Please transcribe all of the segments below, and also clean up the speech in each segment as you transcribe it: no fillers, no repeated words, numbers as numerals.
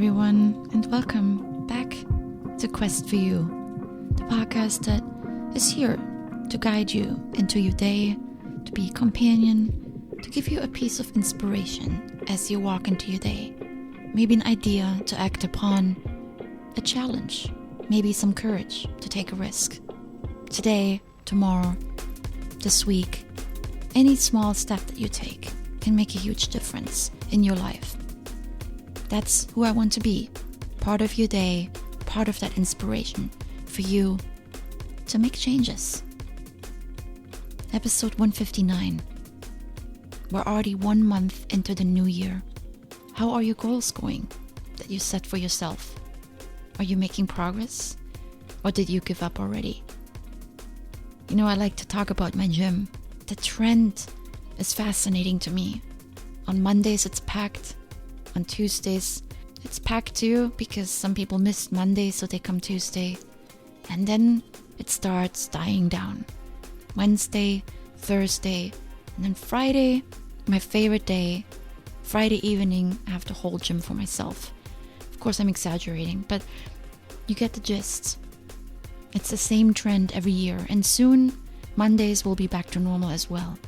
everyone, and welcome back to Quest for You, the podcast that is here to guide you into your day, to be a companion, to give you a piece of inspiration as you walk into your day. Maybe an idea to act upon, a challenge, maybe some courage to take a risk. Today, tomorrow, this week, any small step that you take can make a huge difference in your life. That's who I want to be, part of your day, part of that inspiration for you to make changes. Episode 159. We're already 1 month into the new year. How are your goals going that you set for yourself? Are you making progress? Or did you give up already? You know, I like to talk about my gym. The trend is fascinating to me. On Mondays it's packed. On Tuesdays it's packed too, because some people missed Monday, so they come Tuesday. And then it starts dying down. Wednesday, Thursday, and then Friday, my favorite day. Friday evening, I have the whole gym for myself. Of course, I'm exaggerating, but you get the gist. It's the same trend every year, and soon Mondays will be back to normal as well.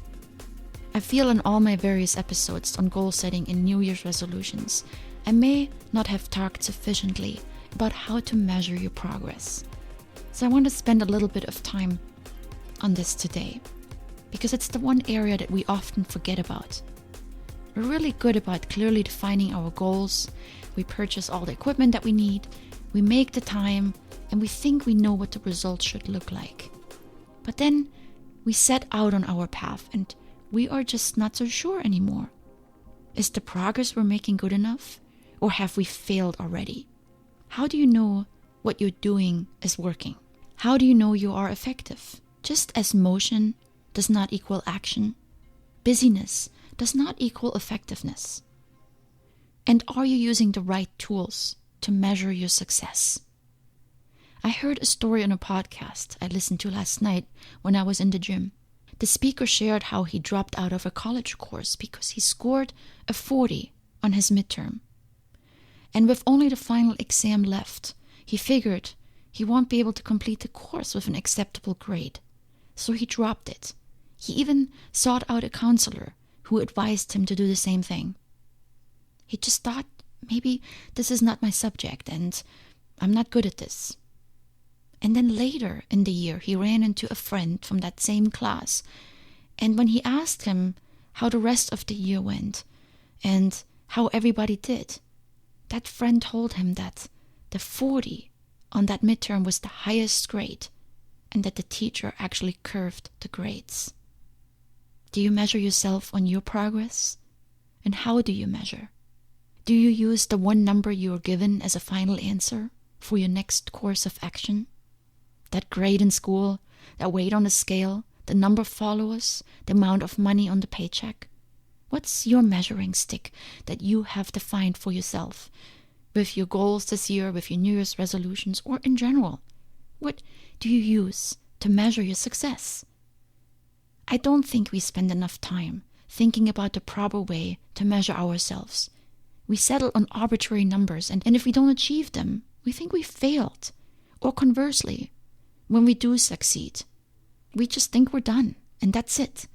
I feel in all my various episodes on goal setting and New Year's resolutions, I may not have talked sufficiently about how to measure your progress. So I want to spend a little bit of time on this today, because it's the one area that we often forget about. We're really good about clearly defining our goals. We purchase all the equipment that we need, we make the time, and we think we know what the results should look like. But then we set out on our path and we are just not so sure anymore. Is the progress we're making good enough? Or have we failed already? How do you know what you're doing is working? How do you know you are effective? Just as motion does not equal action, busyness does not equal effectiveness. And are you using the right tools to measure your success? I heard a story on a podcast I listened to last night when I was in the gym. The speaker shared how he dropped out of a college course because he scored a 40 on his midterm. And with only the final exam left, he figured he won't be able to complete the course with an acceptable grade. So he dropped it. He even sought out a counselor who advised him to do the same thing. He just thought, maybe this is not my subject and I'm not good at this. And then later in the year, he ran into a friend from that same class. And when he asked him how the rest of the year went and how everybody did, that friend told him that the 40 on that midterm was the highest grade and that the teacher actually curved the grades. Do you measure yourself on your progress? And how do you measure? Do you use the one number you are given as a final answer for your next course of action? That grade in school, that weight on the scale, the number of followers, the amount of money on the paycheck? What's your measuring stick that you have defined for yourself? With your goals this year, with your New Year's resolutions, or in general? What do you use to measure your success? I don't think we spend enough time thinking about the proper way to measure ourselves. We settle on arbitrary numbers, and if we don't achieve them, we think we failed. Or conversely, when we do succeed, we just think we're done, and that's it.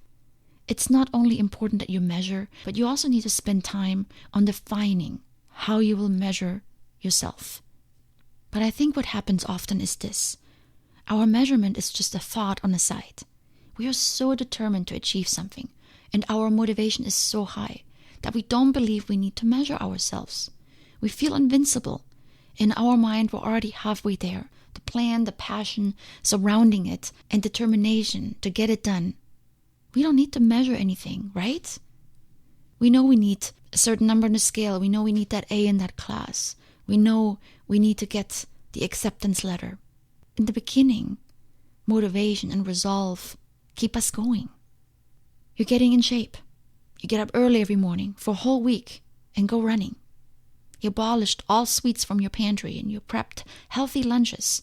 It's not only important that you measure, but you also need to spend time on defining how you will measure yourself. But I think what happens often is this. Our measurement is just a thought on the side. We are so determined to achieve something, and our motivation is so high that we don't believe we need to measure ourselves. We feel invincible. In our mind, we're already halfway there. The plan, the passion surrounding it, and determination to get it done. We don't need to measure anything, right? We know we need a certain number on the scale. We know we need that A in that class. We know we need to get the acceptance letter. In the beginning, motivation and resolve keep us going. You're getting in shape. You get up early every morning for a whole week and go running. You abolished all sweets from your pantry and you prepped healthy lunches.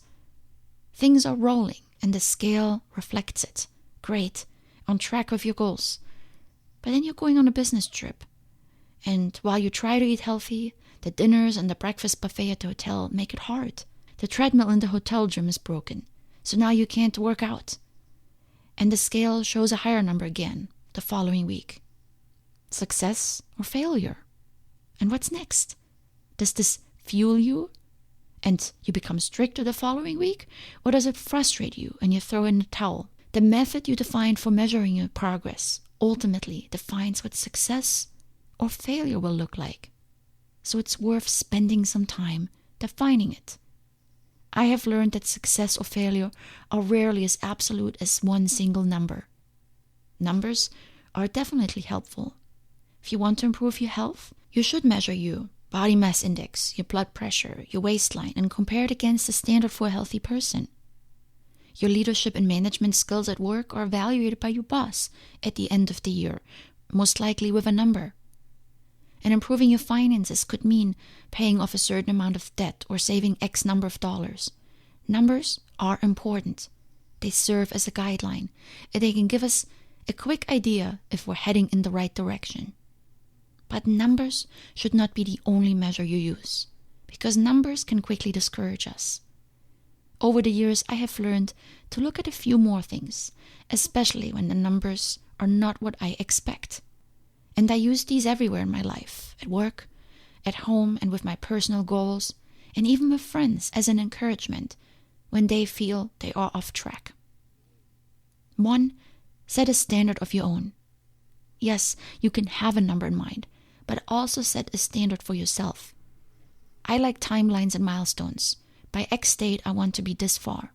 Things are rolling and the scale reflects it. Great, on track with your goals. But then you're going on a business trip. And while you try to eat healthy, The dinners and the breakfast buffet at the hotel make it hard. The treadmill in the hotel gym is broken, so now you can't work out. And the scale shows a higher number again the following week. Success or failure? And what's next? Does this fuel you and you become stricter the following week? Or does it frustrate you and you throw in the towel? The method you defined for measuring your progress ultimately defines what success or failure will look like. So it's worth spending some time defining it. I have learned that success or failure are rarely as absolute as one single number. Numbers are definitely helpful. If you want to improve your health, you should measure your body mass index, your blood pressure, your waistline, and compare it against the standard for a healthy person. Your leadership and management skills at work are evaluated by your boss at the end of the year, most likely with a number. And improving your finances could mean paying off a certain amount of debt or saving X number of dollars. Numbers are important. They serve as a guideline, and they can give us a quick idea if we're heading in the right direction. But numbers should not be the only measure you use, because numbers can quickly discourage us. Over the years, I have learned to look at a few more things, especially when the numbers are not what I expect. And I use these everywhere in my life, at work, at home, and with my personal goals, and even with friends as an encouragement when they feel they are off track. 1. Set a standard of your own. Yes, you can have a number in mind, but also set a standard for yourself. I like timelines and milestones. By X date, I want to be this far.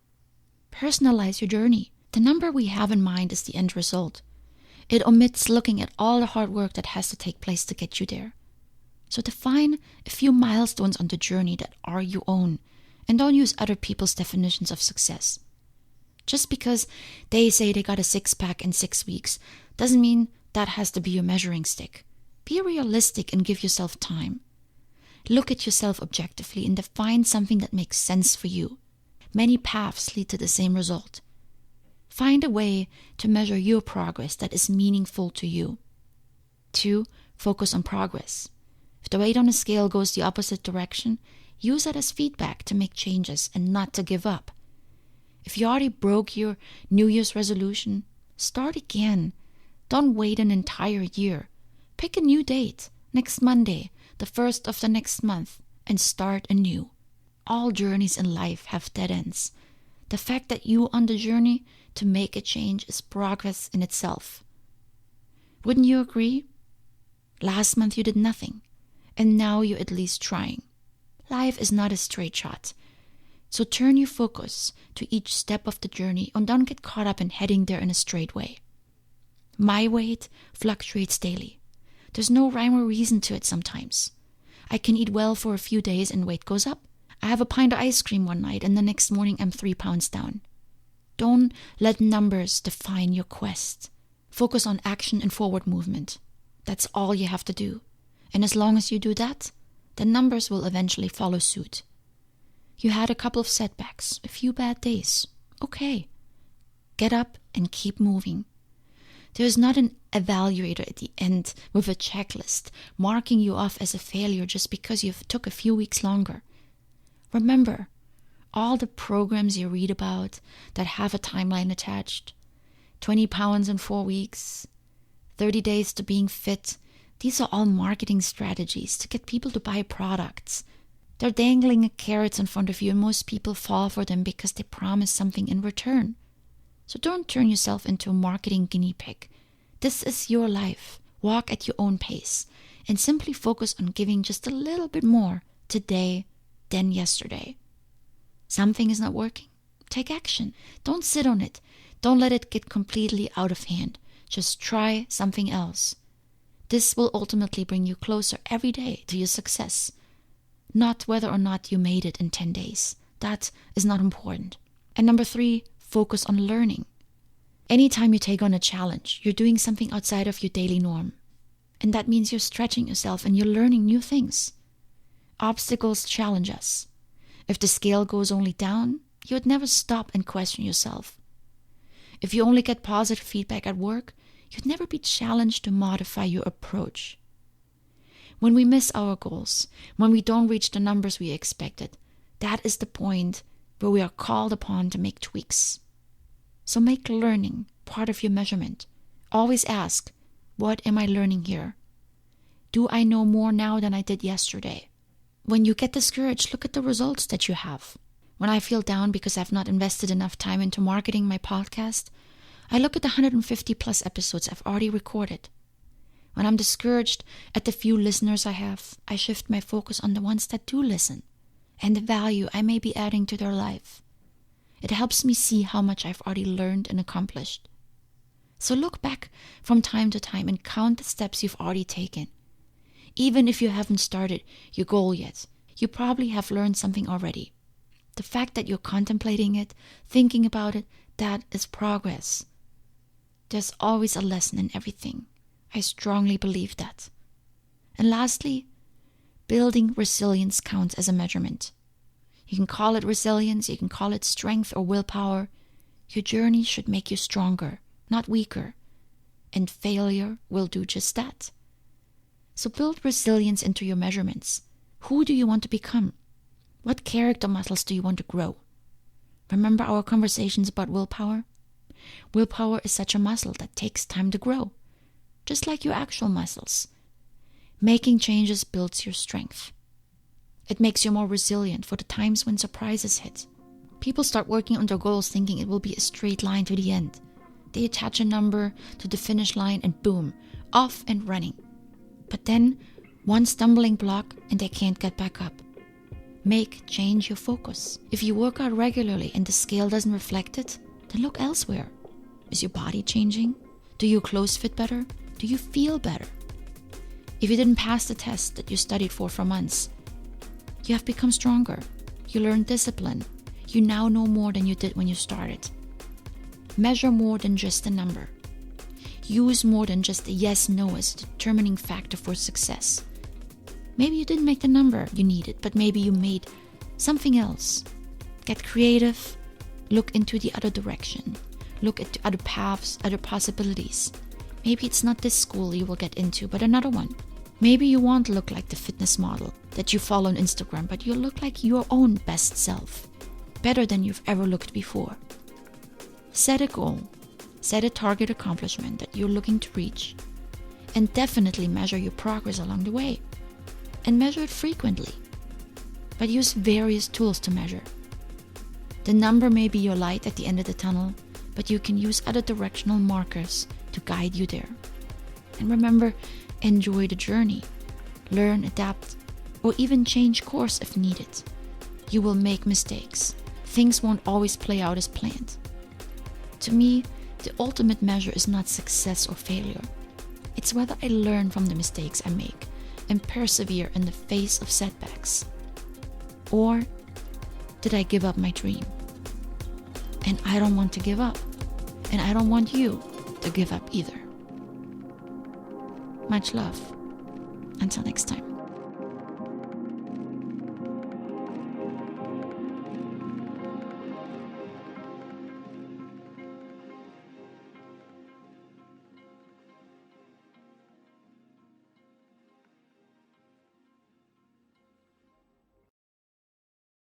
Personalize your journey. The number we have in mind is the end result. It omits looking at all the hard work that has to take place to get you there. So define a few milestones on the journey that are your own, and don't use other people's definitions of success. Just because they say they got a six-pack in 6 weeks doesn't mean that has to be your measuring stick. Be realistic and give yourself time. Look at yourself objectively and define something that makes sense for you. Many paths lead to the same result. Find a way to measure your progress that is meaningful to you. 2. Focus on progress. If the weight on a scale goes the opposite direction, use that as feedback to make changes and not to give up. If you already broke your New Year's resolution, start again. Don't wait an entire year. Pick a new date, next Monday, the 1st of the next month, and start anew. All journeys in life have dead ends. The fact that you on the journey to make a change is progress in itself. Wouldn't you agree? Last month you did nothing, and now you're at least trying. Life is not a straight shot. So turn your focus to each step of the journey and don't get caught up in heading there in a straight way. My weight fluctuates daily. There's no rhyme or reason to it sometimes. I can eat well for a few days and weight goes up. I have a pint of ice cream one night and the next morning I'm 3 pounds down. Don't let numbers define your quest. Focus on action and forward movement. That's all you have to do. And as long as you do that, the numbers will eventually follow suit. You had a couple of setbacks, a few bad days. Okay. Get up and keep moving. There's not an evaluator at the end with a checklist marking you off as a failure just because you took a few weeks longer. Remember, all the programs you read about that have a timeline attached, 20 pounds in 4 weeks, 30 days to being fit, these are all marketing strategies to get people to buy products. They're dangling carrots in front of you and most people fall for them because they promise something in return. So don't turn yourself into a marketing guinea pig. This is your life. Walk at your own pace and simply focus on giving just a little bit more today than yesterday. Something is not working? Take action. Don't sit on it. Don't let it get completely out of hand. Just try something else. This will ultimately bring you closer every day to your success. Not whether or not you made it in 10 days. That is not important. And number 3, focus on learning. Anytime you take on a challenge, you're doing something outside of your daily norm. And that means you're stretching yourself and you're learning new things. Obstacles challenge us. If the scale goes only down, you would never stop and question yourself. If you only get positive feedback at work, you'd never be challenged to modify your approach. When we miss our goals, when we don't reach the numbers we expected, that is the point where we are called upon to make tweaks. So make learning part of your measurement. Always ask, what am I learning here? Do I know more now than I did yesterday? When you get discouraged, look at the results that you have. When I feel down because I've not invested enough time into marketing my podcast, I look at the 150 plus episodes I've already recorded. When I'm discouraged at the few listeners I have, I shift my focus on the ones that do listen and the value I may be adding to their life. It helps me see how much I've already learned and accomplished. So look back from time to time and count the steps you've already taken. Even if you haven't started your goal yet, you probably have learned something already. The fact that you're contemplating it, thinking about it, that is progress. There's always a lesson in everything. I strongly believe that. And lastly, building resilience counts as a measurement. You can call it resilience, you can call it strength or willpower. Your journey should make you stronger, not weaker. And failure will do just that. So build resilience into your measurements. Who do you want to become? What character muscles do you want to grow? Remember our conversations about willpower? Willpower is such a muscle that takes time to grow, just like your actual muscles. Making changes builds your strength. It makes you more resilient for the times when surprises hit. People start working on their goals thinking it will be a straight line to the end. They attach a number to the finish line and boom, off and running. But then, one stumbling block and they can't get back up. Change your focus. If you work out regularly and the scale doesn't reflect it, then look elsewhere. Is your body changing? Do your clothes fit better? Do you feel better? If you didn't pass the test that you studied for months, you have become stronger. You learned discipline. You now know more than you did when you started. Measure more than just a number. Use more than just a yes-no as a determining factor for success. Maybe you didn't make the number you needed, but maybe you made something else. Get creative. Look into the other direction. Look at other paths, other possibilities. Maybe it's not this school you will get into, but another one. Maybe you won't look like the fitness model that you follow on Instagram, but you'll look like your own best self. Better than you've ever looked before. Set a goal. Set a target accomplishment that you're looking to reach. And definitely measure your progress along the way. And measure it frequently. But use various tools to measure. The number may be your light at the end of the tunnel, but you can use other directional markers to guide you there. And remember, enjoy the journey. Learn, adapt, or even change course if needed. You will make mistakes. Things won't always play out as planned. To me, the ultimate measure is not success or failure. It's whether I learn from the mistakes I make and persevere in the face of setbacks. Or did I give up my dream? And I don't want to give up. And I don't want you to give up either. Much love. Until next time.